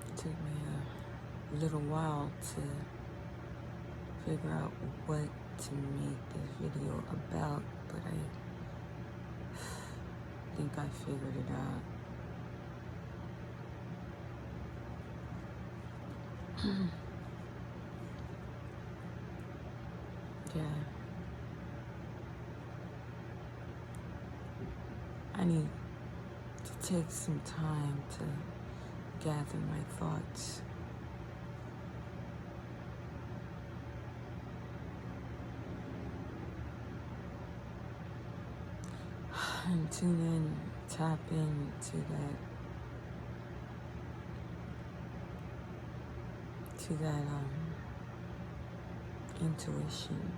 It took me a little while to figure out what to make this video about, but I think I figured it out. Yeah. I need to take some time to gather my thoughts. And tune in, tap into that intuition,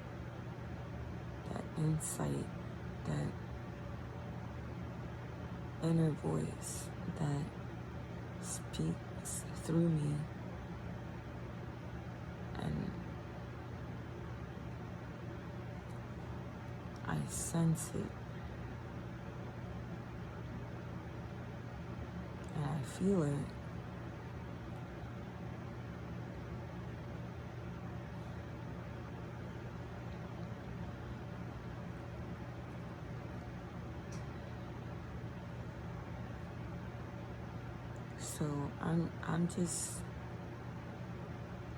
that insight, that inner voice that speaks through me, and I sense it, and I feel it. So I'm just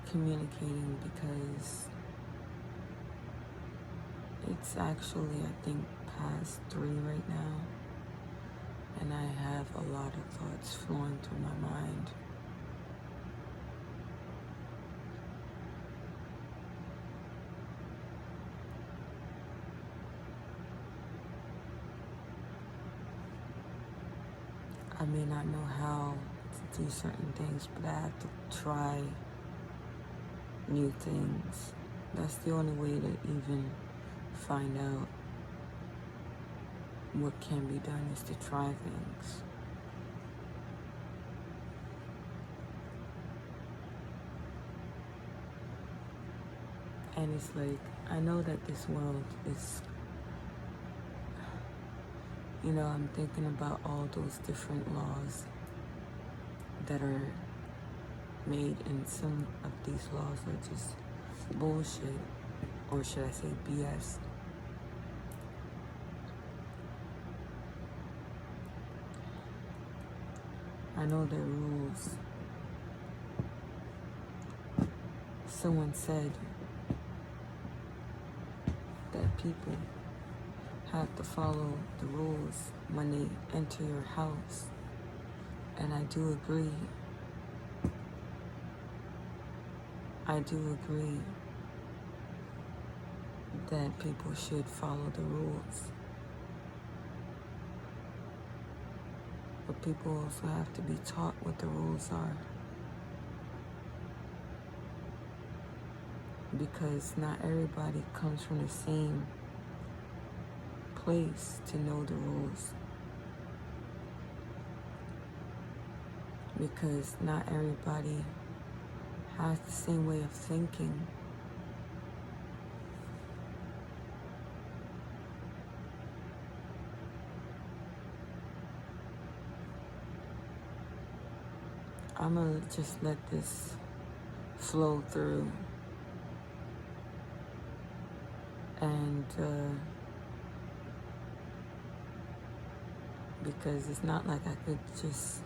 communicating because it's actually, I think, past 3 right now, and I have a lot of thoughts flowing through my mind. I may not know how to do certain things, but I have to try new things. That's the only way to even find out what can be done, is to try things. And it's like, I know that this world is, I'm thinking about all those different laws that are made, and some of these laws are just bullshit, or should I say BS. I know there are rules. Someone said that people have to follow the rules when they enter your house, and I do agree. I do agree that people should follow the rules. But people also have to be taught what the rules are. Because not everybody comes from the same place to know the rules. Because not everybody has the same way of thinking. I'm gonna just let this flow through, and because it's not like I could just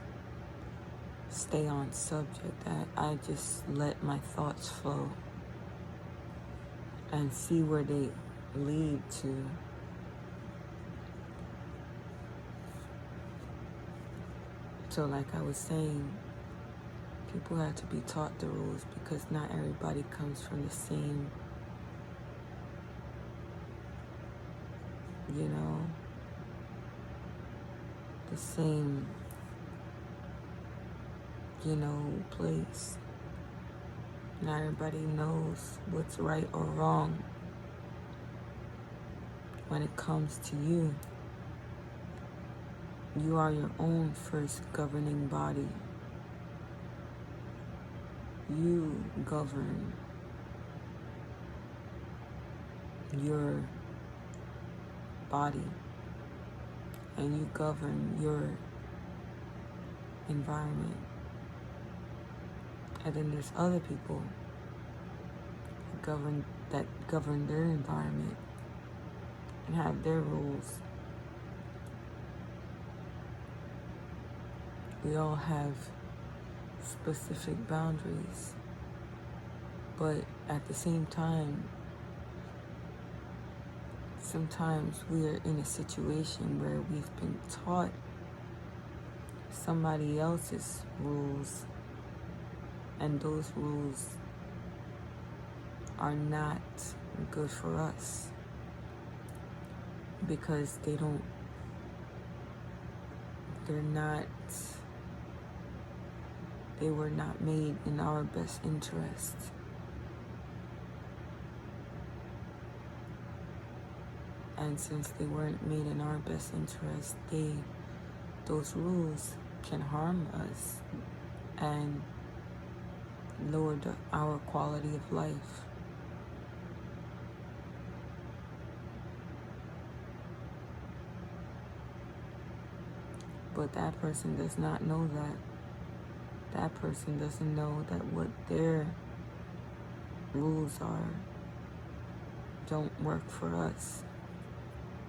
stay on subject. I just let my thoughts flow and see where they lead to. So like I was saying, people have to be taught the rules, because not everybody comes from the same, the same, place. Not everybody knows what's right or wrong when it comes to you. You are your own first governing body. You govern your body, and you govern your environment. And then there's other people that govern their environment and have their rules. We all have specific boundaries, but at the same time, sometimes we are in a situation where we've been taught somebody else's rules, and those rules are not good for us because they were not made in our best interest. And since they weren't made in our best interest, those rules can harm us and lower our quality of life. But that person does not know that. That person doesn't know that what their rules are don't work for us.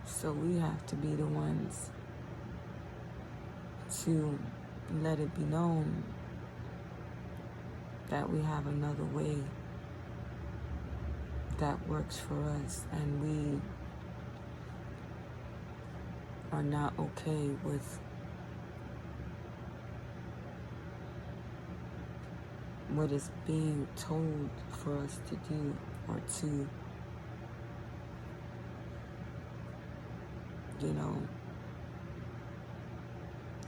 So we have to be the ones to let it be known that we have another way that works for us, and we are not okay with what is being told for us to do or to,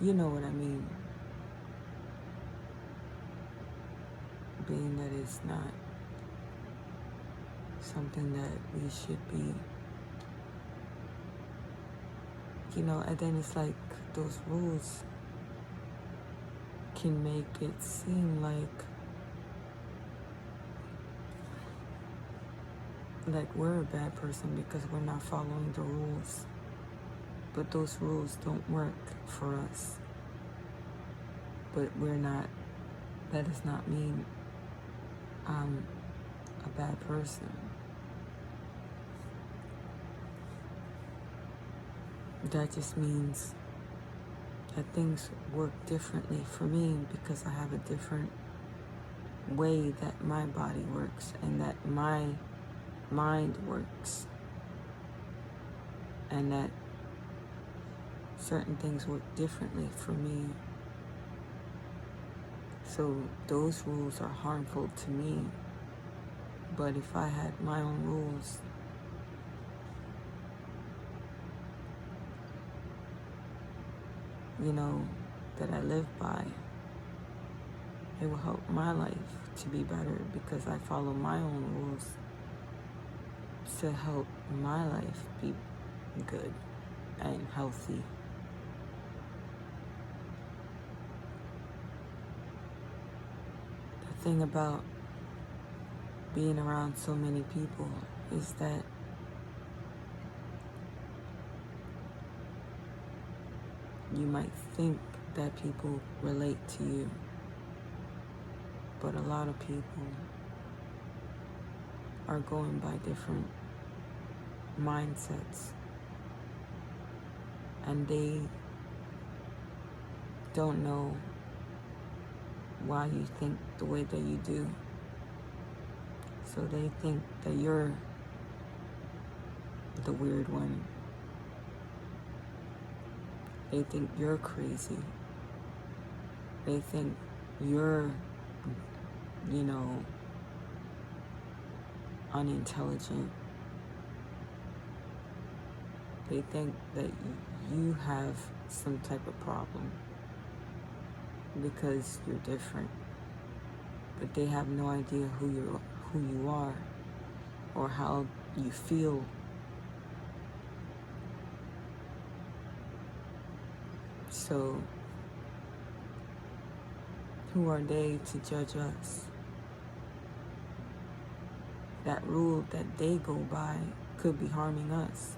you know what I mean. Being that it's not something that we should be, and then it's like those rules can make it seem like we're a bad person because we're not following the rules. But those rules don't work for us. But that does not mean I'm a bad person. That just means that things work differently for me because I have a different way that my body works and that my mind works, and that certain things work differently for me. So those rules are harmful to me. But if I had my own rules, that I live by, it will help my life to be better because I follow my own rules to help my life be good and healthy. The thing about being around so many people is that you might think that people relate to you, but a lot of people are going by different mindsets, and they don't know why you think the way that you do. So they think that you're the weird one. They think you're crazy. They think you're, unintelligent. They think that you have some type of problem because you're different. But they have no idea who you are or how you feel. So who are they to judge us? That rule that they go by could be harming us.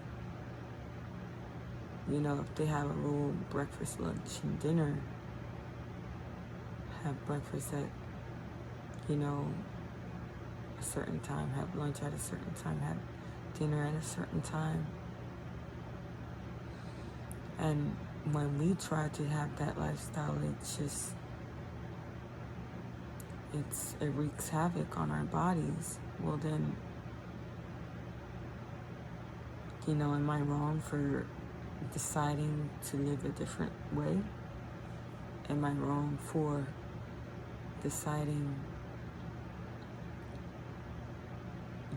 If they have a rule, breakfast, lunch, and dinner, have breakfast at, you know, a certain time, have lunch at a certain time, have dinner at a certain time. And when we try to have that lifestyle, it wreaks havoc on our bodies. Well then, you know, am I wrong for deciding to live a different way? Am I wrong for deciding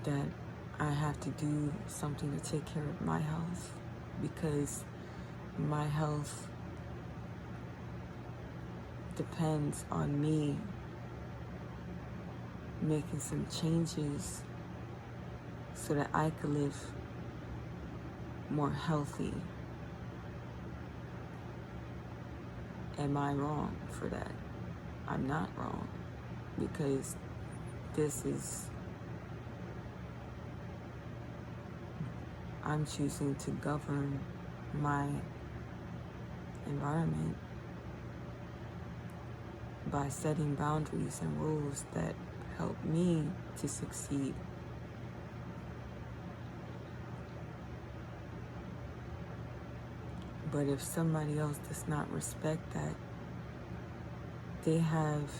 that I have to do something to take care of my health? Because my health depends on me making some changes so that I could live more healthy. Am I wrong for that? I'm not wrong, because I'm choosing to govern my environment by setting boundaries and rules that help me to succeed. But if somebody else does not respect that, they have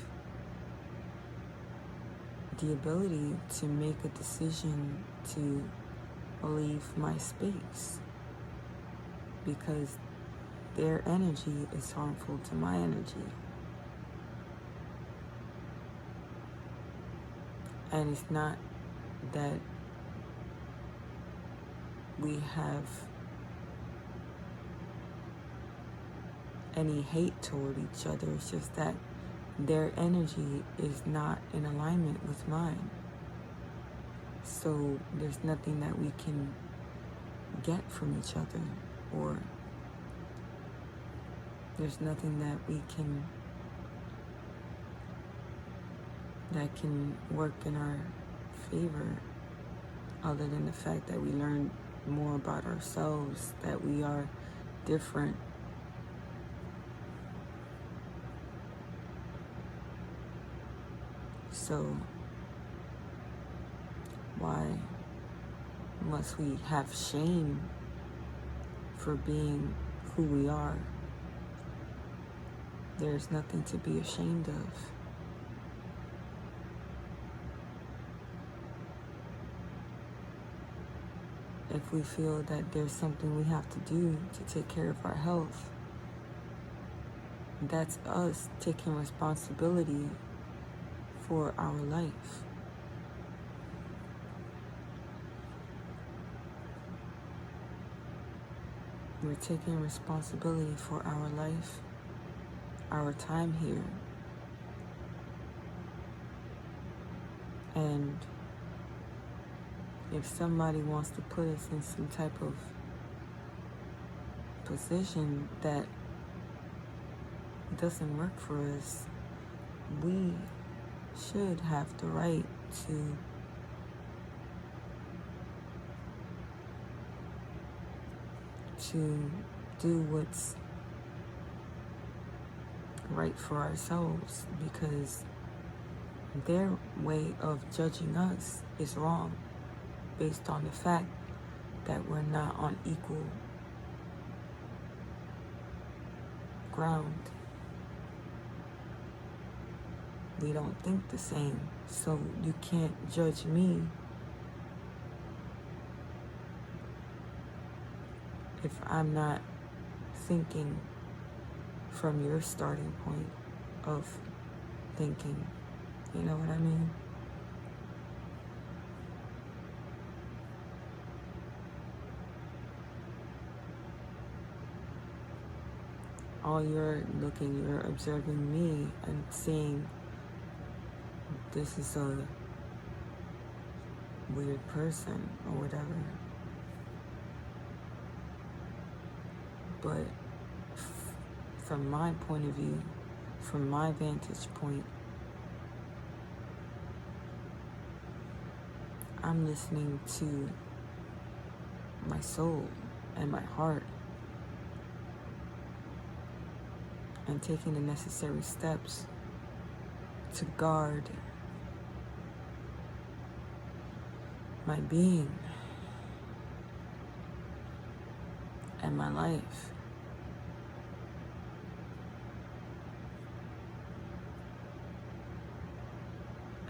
the ability to make a decision to leave my space, because their energy is harmful to my energy. And it's not that we have any hate toward each other. It's just that their energy is not in alignment with mine. So there's nothing that we can get from each other, or there's nothing that can work in our favor, other than the fact that we learn more about ourselves, that we are different. So why must we have shame for being who we are? There's nothing to be ashamed of. If we feel that there's something we have to do to take care of our health, that's us taking responsibility for our life. We're taking responsibility for our life, our time here. And if somebody wants to put us in some type of position that doesn't work for us, we should have the right to do what's right for ourselves, because their way of judging us is wrong, based on the fact that we're not on equal ground. We don't think the same, so you can't judge me if I'm not thinking from your starting point of thinking. You know what I mean? You're observing me and seeing this is a weird person or whatever. But from my point of view, from my vantage point, I'm listening to my soul and my heart and taking the necessary steps to guard my being and my life.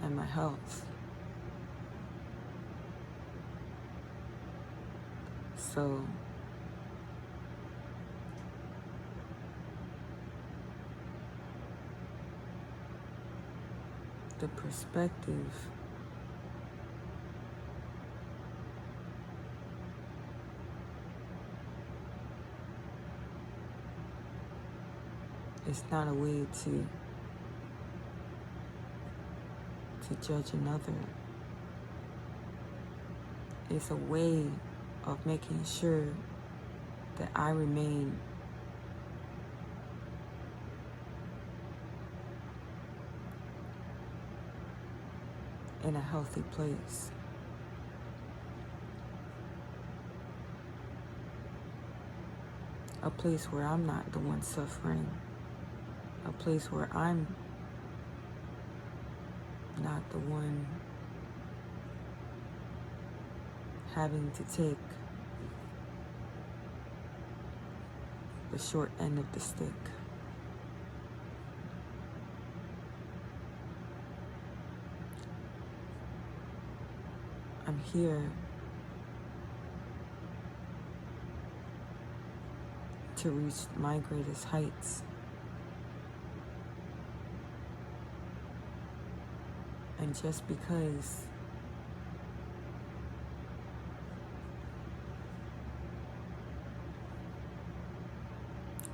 And my health. So the perspective is not a way to judge another. It's a way of making sure that I remain in a healthy place. A place where I'm not the one suffering. A place where I'm not the one having to take the short end of the stick. I'm here to reach my greatest heights. And just because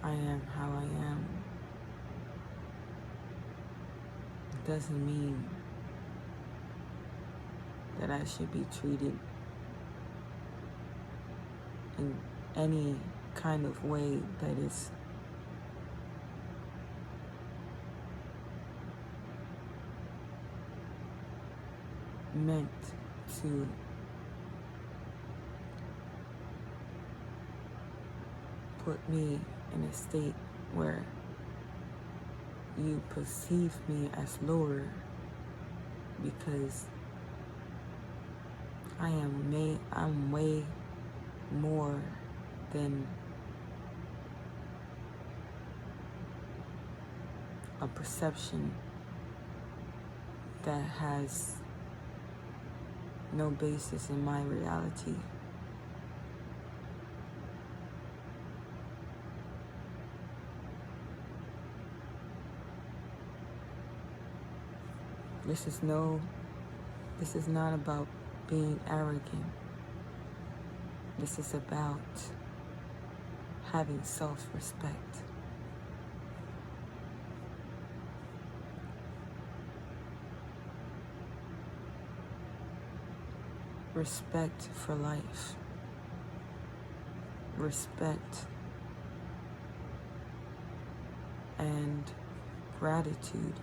I am how I am doesn't mean that I should be treated in any kind of way that is meant to put me in a state where you perceive me as lower, because I'm way more than a perception that has no basis in my reality. This is not about being arrogant. This is about having self-respect. Respect for life. Respect and gratitude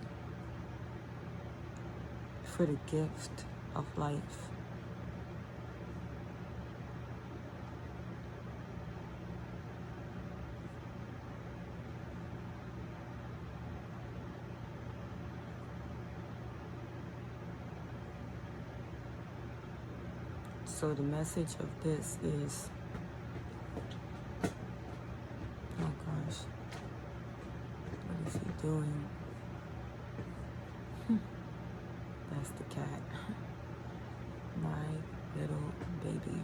for the gift of life. So the message of this is, oh gosh, what is he doing? That's the cat. My little baby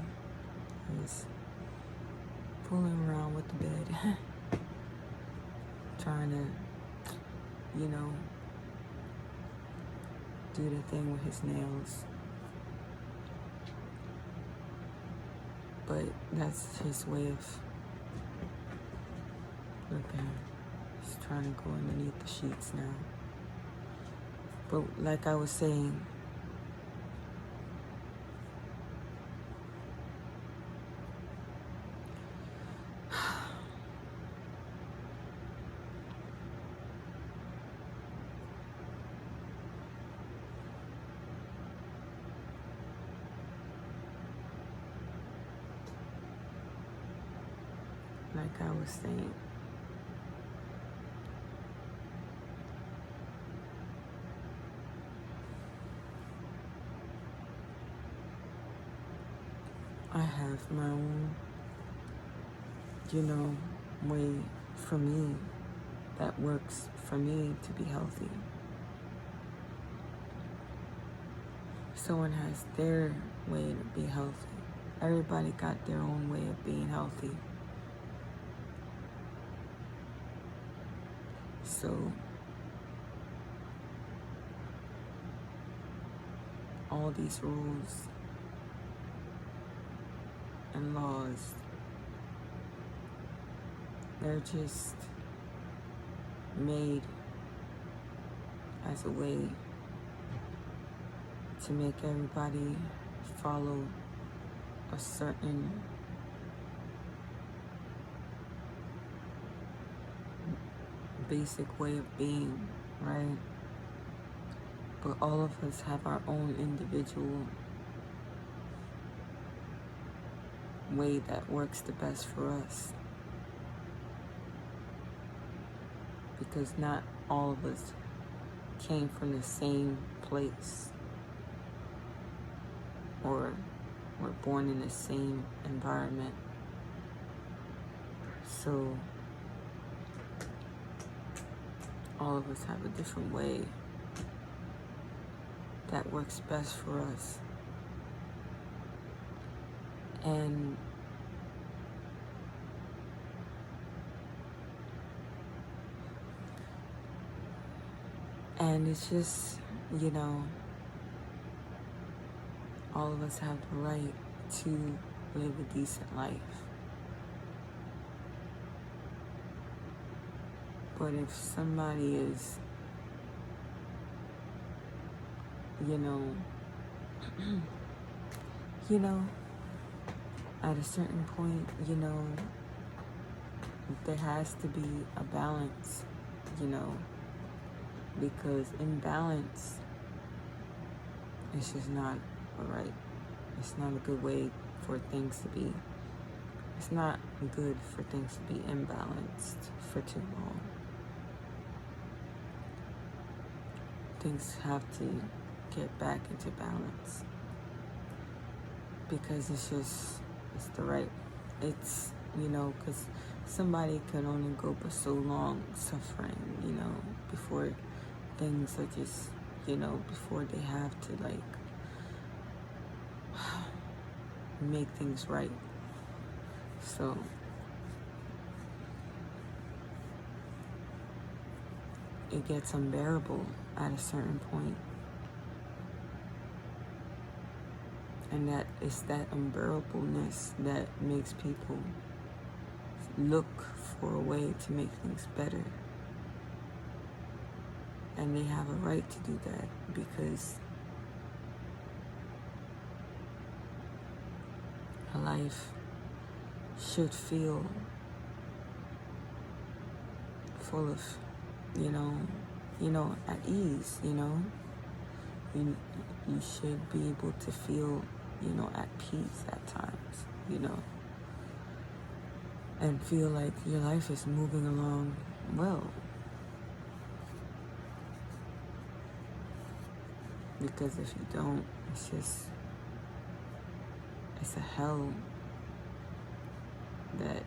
is fooling around with the bed, trying to, do the thing with his nails. But that's his way of, look at him. He's trying to go underneath the sheets now. But like I was saying, saying, have my own, way for me that works for me to be healthy. Someone has their way to be healthy. Everybody got their own way of being healthy. So all these rules and laws, they're just made as a way to make everybody follow a certain basic way of being, right? But all of us have our own individual way that works the best for us. Because not all of us came from the same place or were born in the same environment. So all of us have a different way that works best for us. And it's just, all of us have the right to live a decent life. But if somebody is, at a certain point, there has to be a balance, because imbalance is just not right. It's not a good way for things to be. It's not good for things to be imbalanced for too long. Things have to get back into balance because it's the right, because somebody can only go but so long suffering, before things are just, before they have to make things right. So it gets unbearable at a certain point. And that is that unbearableness that makes people look for a way to make things better. And they have a right to do that because a life should feel full of, at ease, you should be able to feel, at peace at times, and feel like your life is moving along well. Because if you don't, it's a hell that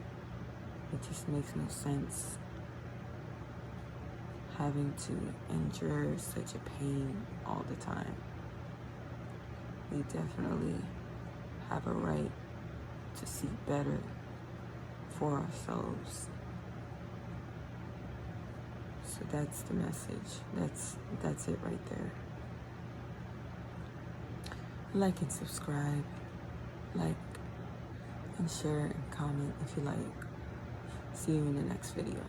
it just makes no sense having to endure such a pain all the time. We definitely have a right to seek better for ourselves. So that's the message. That's it right there. Like and subscribe. Like and share and comment if you like. See you in the next video.